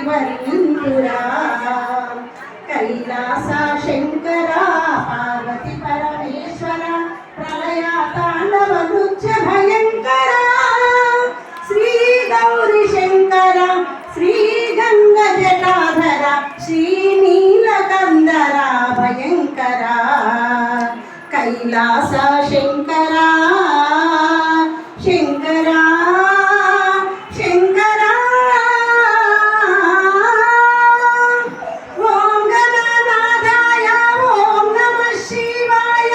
వర్ణింతురా. కైలాస శంకర పార్వతి పరమేశ్వర ప్రళయ తాండవ నృత్య భయంకర శ్రీ గౌరీ శంకర శ్రీ గంగ జటాధర శ్రీ నీలకందర భయంకర కైలాస శంకర శంకర శంకర ఓం గణనాథాయ ఓం నమః శివాయ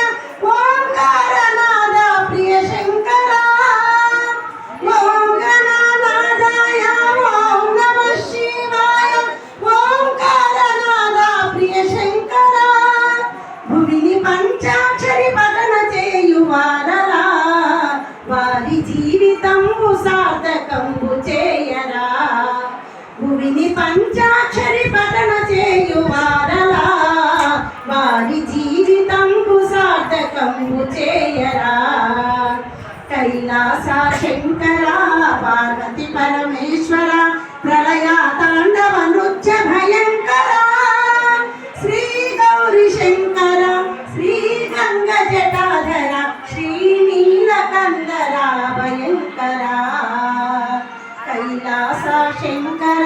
ఓంకారనాథ ప్రియ శంకర ఓం గణనాథాయ ఓం నమః శివాయ ఓంకారనాథ ప్రియ శంకర భువిని పంచాక్షరి పఠన చేయువారలా వారి జీవితంబు సార్థకంబు చేయరా. భువిని పంచాక్షరి పఠన చేయువారలా వారి జీవితంబు సార్థకంబు చేయరా. కైలాస శంకర పార్వతి పరమేశ్వర ప్రళయ తాండవ నృత్య భయంకర శ్రీ గౌరీ శంకర శ్రీ గంగ జటాధర శ్రీ నీలకందర భయంకర కైలాస శంకర.